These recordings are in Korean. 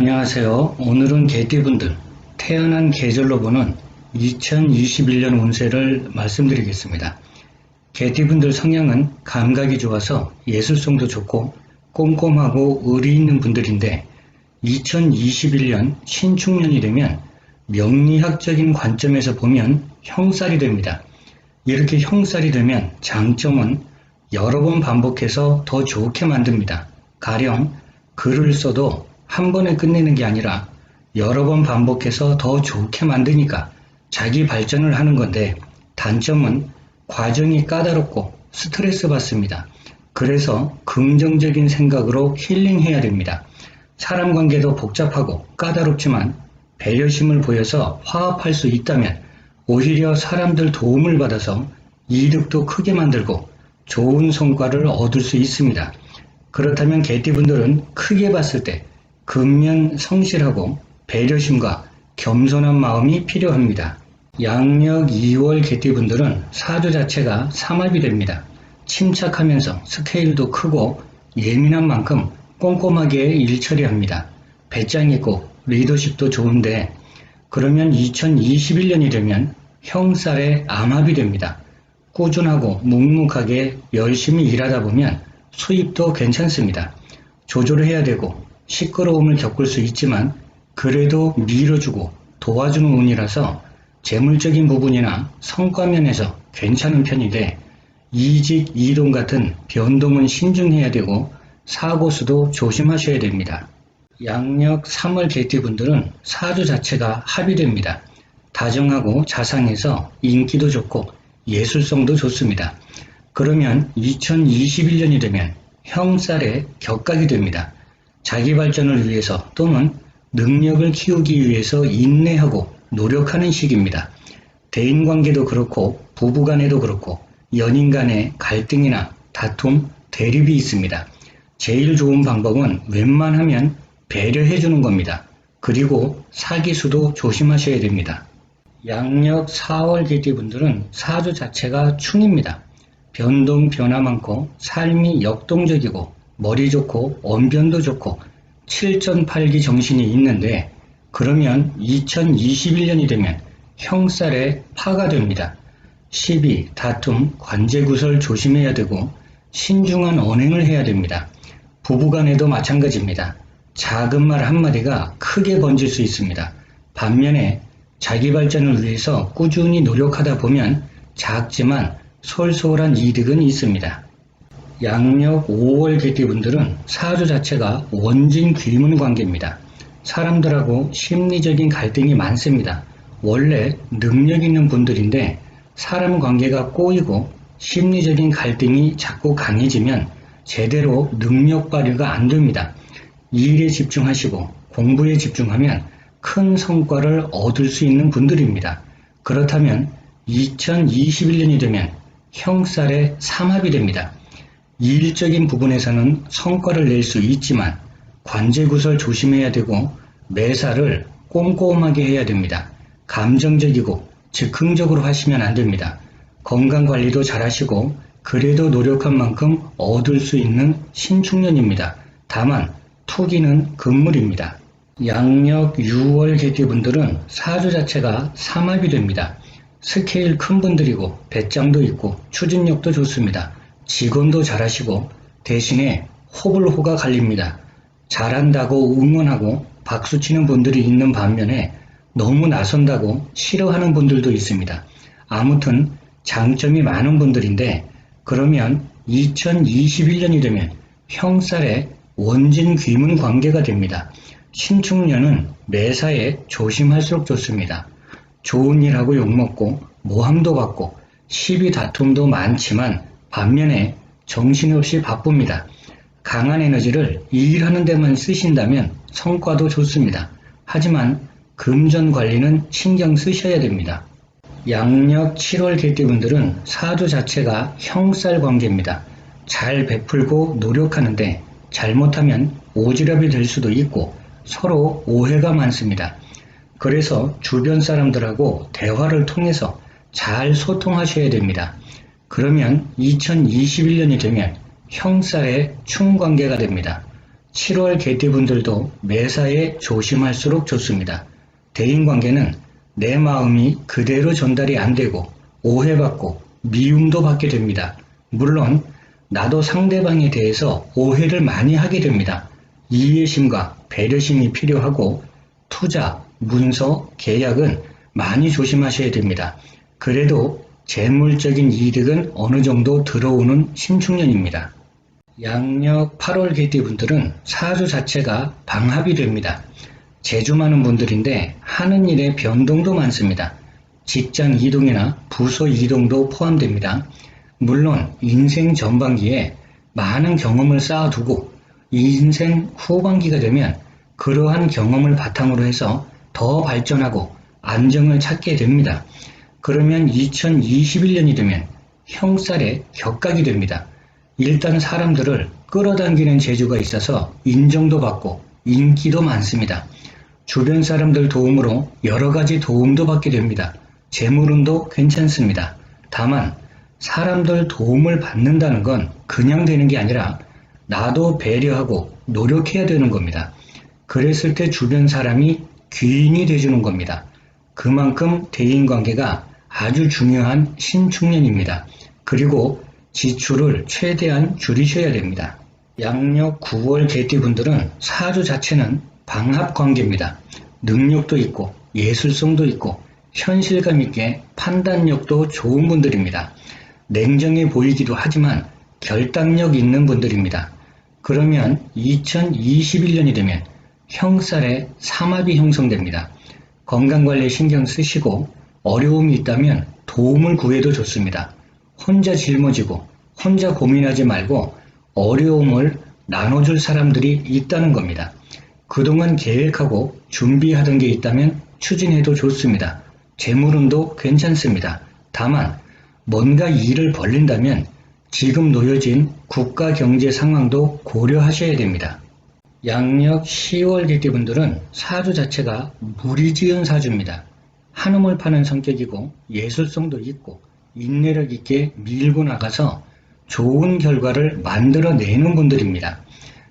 안녕하세요. 오늘은 개띠분들 태어난 계절로 보는 2021년 운세를 말씀드리겠습니다. 개띠분들 성향은 감각이 좋아서 예술성도 좋고 꼼꼼하고 의리 있는 분들인데 2021년 신축년이 되면 명리학적인 관점에서 보면 형살이 됩니다. 이렇게 형살이 되면 장점은 여러 번 반복해서 더 좋게 만듭니다. 가령 글을 써도 한 번에 끝내는 게 아니라 여러 번 반복해서 더 좋게 만드니까 자기 발전을 하는 건데, 단점은 과정이 까다롭고 스트레스 받습니다. 그래서 긍정적인 생각으로 힐링해야 됩니다. 사람 관계도 복잡하고 까다롭지만 배려심을 보여서 화합할 수 있다면 오히려 사람들 도움을 받아서 이득도 크게 만들고 좋은 성과를 얻을 수 있습니다. 그렇다면 개띠분들은 크게 봤을 때 근면 성실하고 배려심과 겸손한 마음이 필요합니다. 양력 2월 개띠분들은 사주 자체가 삼합이 됩니다. 침착하면서 스케일도 크고 예민한 만큼 꼼꼼하게 일 처리합니다. 배짱 있고 리더십도 좋은데, 그러면 2021년이 되면 형살의 암합이 됩니다. 꾸준하고 묵묵하게 열심히 일하다 보면 수입도 괜찮습니다. 조절을 해야 되고 시끄러움을 겪을 수 있지만 그래도 밀어주고 도와주는 운이라서 재물적인 부분이나 성과면에서 괜찮은 편인데, 이직, 이동 같은 변동은 신중해야 되고 사고수도 조심하셔야 됩니다. 양력 3월 개띠분들은 사주 자체가 합이 됩니다. 다정하고 자상해서 인기도 좋고 예술성도 좋습니다. 그러면 2021년이 되면 형살의 격각이 됩니다. 자기 발전을 위해서 또는 능력을 키우기 위해서 인내하고 노력하는 시기입니다. 대인관계도 그렇고 부부간에도 그렇고 연인 간의 갈등이나 다툼, 대립이 있습니다. 제일 좋은 방법은 웬만하면 배려해주는 겁니다. 그리고 사기수도 조심하셔야 됩니다. 양력 4월 개띠분들은 사주 자체가 충입니다. 변동, 변화 많고 삶이 역동적이고 머리 좋고 언변도 좋고 칠전팔기 정신이 있는데, 그러면 2021년이 되면 형살의 파가 됩니다. 시비, 다툼, 관제구설 조심해야 되고 신중한 언행을 해야 됩니다. 부부간에도 마찬가지입니다. 작은 말 한마디가 크게 번질 수 있습니다. 반면에 자기 발전을 위해서 꾸준히 노력하다 보면 작지만 솔솔한 이득은 있습니다. 양력 5월 개띠분들은 사주 자체가 원진 귀문 관계입니다. 사람들하고 심리적인 갈등이 많습니다. 원래 능력 있는 분들인데 사람 관계가 꼬이고 심리적인 갈등이 자꾸 강해지면 제대로 능력 발휘가 안 됩니다. 일에 집중하시고 공부에 집중하면 큰 성과를 얻을 수 있는 분들입니다. 그렇다면 2021년이 되면 형살의 삼합이 됩니다. 일적인 부분에서는 성과를 낼 수 있지만 관제구설 조심해야 되고 매사를 꼼꼼하게 해야 됩니다. 감정적이고 즉흥적으로 하시면 안 됩니다. 건강관리도 잘 하시고 그래도 노력한 만큼 얻을 수 있는 신축년입니다. 다만 투기는 금물입니다. 양력 6월 개띠분들은 사주 자체가 삼합이 됩니다. 스케일 큰 분들이고 배짱도 있고 추진력도 좋습니다. 직원도 잘하시고 대신에 호불호가 갈립니다. 잘한다고 응원하고 박수치는 분들이 있는 반면에 너무 나선다고 싫어하는 분들도 있습니다. 아무튼 장점이 많은 분들인데, 그러면 2021년이 되면 형살의 원진 귀문 관계가 됩니다. 신축년은 매사에 조심할수록 좋습니다. 좋은 일하고 욕먹고 모함도 받고 시비 다툼도 많지만 반면에 정신없이 바쁩니다. 강한 에너지를 일하는 데만 쓰신다면 성과도 좋습니다. 하지만 금전 관리는 신경 쓰셔야 됩니다. 양력 7월 개띠분들은 사주 자체가 형살 관계입니다. 잘 베풀고 노력하는데 잘못하면 오지랖이 될 수도 있고 서로 오해가 많습니다. 그래서 주변 사람들하고 대화를 통해서 잘 소통하셔야 됩니다. 그러면 2021년이 되면 형살의 충관계가 됩니다. 7월 개띠분들도 매사에 조심할수록 좋습니다. 대인관계는 내 마음이 그대로 전달이 안 되고 오해받고 미움도 받게 됩니다. 물론 나도 상대방에 대해서 오해를 많이 하게 됩니다. 이해심과 배려심이 필요하고 투자, 문서, 계약은 많이 조심하셔야 됩니다. 그래도 재물적인 이득은 어느 정도 들어오는 신축년입니다. 양력 8월 개띠분들은 사주 자체가 방합이 됩니다. 재주 많은 분들인데 하는 일에 변동도 많습니다. 직장 이동이나 부서 이동도 포함됩니다. 물론 인생 전반기에 많은 경험을 쌓아두고 인생 후반기가 되면 그러한 경험을 바탕으로 해서 더 발전하고 안정을 찾게 됩니다. 그러면 2021년이 되면 형살에 격각이 됩니다. 일단 사람들을 끌어당기는 재주가 있어서 인정도 받고 인기도 많습니다. 주변 사람들 도움으로 여러 가지 도움도 받게 됩니다. 재물운도 괜찮습니다. 다만 사람들 도움을 받는다는 건 그냥 되는 게 아니라 나도 배려하고 노력해야 되는 겁니다. 그랬을 때 주변 사람이 귀인이 돼주는 겁니다. 그만큼 대인관계가 아주 중요한 신축년입니다. 그리고 지출을 최대한 줄이셔야 됩니다. 양력 9월 개띠분들은 사주 자체는 방합관계입니다. 능력도 있고 예술성도 있고 현실감 있게 판단력도 좋은 분들입니다. 냉정해 보이기도 하지만 결단력 있는 분들입니다. 그러면 2021년이 되면 형살에 삼합이 형성됩니다. 건강관리에 신경 쓰시고 어려움이 있다면 도움을 구해도 좋습니다. 혼자 짊어지고 혼자 고민하지 말고 어려움을 나눠줄 사람들이 있다는 겁니다. 그동안 계획하고 준비하던 게 있다면 추진해도 좋습니다. 재물운도 괜찮습니다. 다만 뭔가 일을 벌린다면 지금 놓여진 국가 경제 상황도 고려하셔야 됩니다. 양력 10월 개띠분들은 사주 자체가 무리지은 사주입니다. 한음을 파는 성격이고 예술성도 있고 인내력 있게 밀고 나가서 좋은 결과를 만들어내는 분들입니다.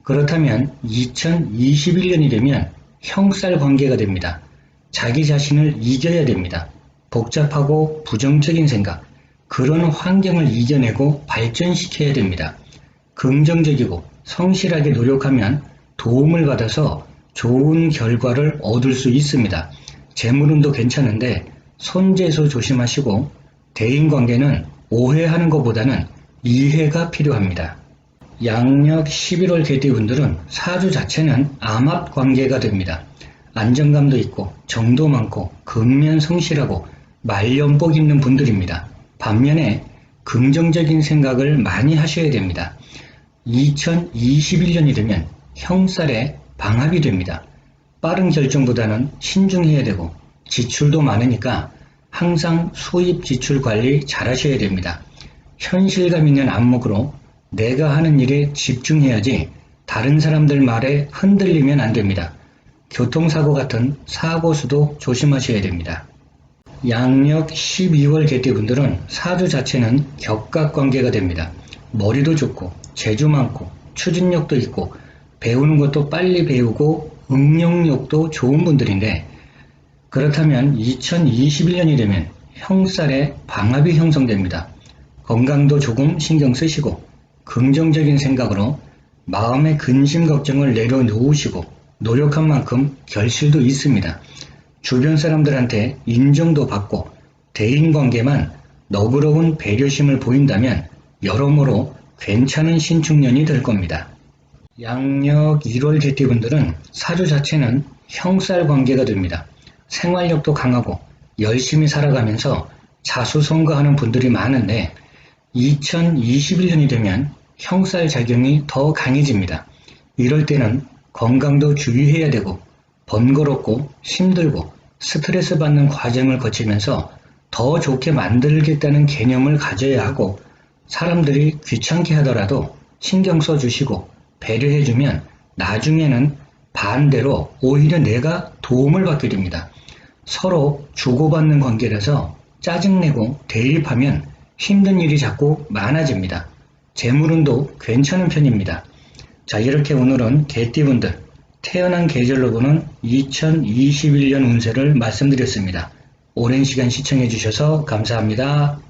그렇다면 2021년이 되면 형살 관계가 됩니다. 자기 자신을 이겨야 됩니다. 복잡하고 부정적인 생각, 그런 환경을 이겨내고 발전시켜야 됩니다. 긍정적이고 성실하게 노력하면 도움을 받아서 좋은 결과를 얻을 수 있습니다. 재물운도 괜찮은데 손재수 조심하시고 대인관계는 오해하는 것보다는 이해가 필요합니다. 양력 11월 개띠분들은 사주 자체는 암합관계가 됩니다. 안정감도 있고 정도 많고 근면 성실하고 말년복 있는 분들입니다. 반면에 긍정적인 생각을 많이 하셔야 됩니다. 2021년이 되면 형살에 방합이 됩니다. 빠른 결정보다는 신중해야 되고 지출도 많으니까 항상 수입 지출 관리 잘 하셔야 됩니다. 현실감 있는 안목으로 내가 하는 일에 집중해야지 다른 사람들 말에 흔들리면 안 됩니다. 교통사고 같은 사고 수도 조심하셔야 됩니다. 양력 12월 개띠분들은 사주 자체는 격각관계가 됩니다. 머리도 좋고 재주 많고 추진력도 있고 배우는 것도 빨리 배우고 응용력도 좋은 분들인데 그렇다면 2021년이 되면 형살에 방합이 형성됩니다. 건강도 조금 신경 쓰시고 긍정적인 생각으로 마음의 근심 걱정을 내려놓으시고 노력한 만큼 결실도 있습니다. 주변 사람들한테 인정도 받고 대인관계만 너그러운 배려심을 보인다면 여러모로 괜찮은 신축년이 될 겁니다. 양력 1월 개띠분들은 사주 자체는 형살 관계가 됩니다. 생활력도 강하고 열심히 살아가면서 자수성가하는 분들이 많은데 2021년이 되면 형살 작용이 더 강해집니다. 이럴 때는 건강도 주의해야 되고 번거롭고 힘들고 스트레스 받는 과정을 거치면서 더 좋게 만들겠다는 개념을 가져야 하고 사람들이 귀찮게 하더라도 신경 써주시고 배려해주면 나중에는 반대로 오히려 내가 도움을 받게 됩니다. 서로 주고받는 관계라서 짜증내고 대립하면 힘든 일이 자꾸 많아집니다. 재물운도 괜찮은 편입니다. 자, 이렇게 오늘은 개띠분들 태어난 계절로 보는 2021년 운세를 말씀드렸습니다. 오랜 시간 시청해 주셔서 감사합니다.